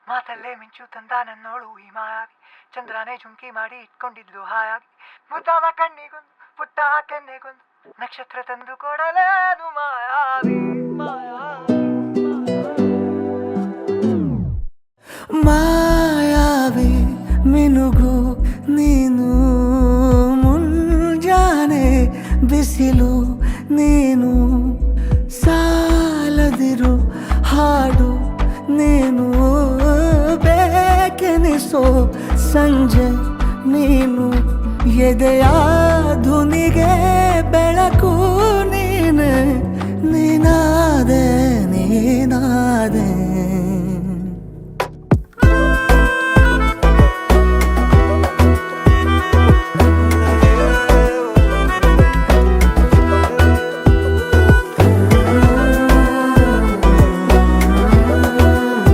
ಮಾತಲ್ಲೇ ಮಿಂಚು ತಂದ ನನ್ನೋಳು ಈ ಮಾಯಾವಿ, ಚಂದ್ರನೇ ಜುಂಕಿ ಮಾಡಿ ಇಟ್ಕೊಂಡಿದ್ಲು ಹಾಯಾಗಿ, ಮುದ್ದಾದ ಕಣ್ಣಿಗೊಂದು ಪುಟ್ಟ ಕೆನ್ನೆಗೊಂದು ನಕ್ಷತ್ರ ತಂದು ಕೊಡಲೇನು ಮಾಯಾವಿ ಮಾಯಾವಿ ಮಾಯಾವಿ ಮಿನುಗು ನೀನು, ಮುಂಜಾನೆ ಬಿಸಿಲು ನೀನು, ಸಾಲದಿರು ಹಾಡು ನೀನು, ಬೇಕೆನಿಸೋ ಸಂಜೆ ನೀನು, ಎದೆಯ ಧುನಿಗೆ ಬೆಳಕು ನೀನೆ, ನೀನಾದೆ ನೀನಾದೆ.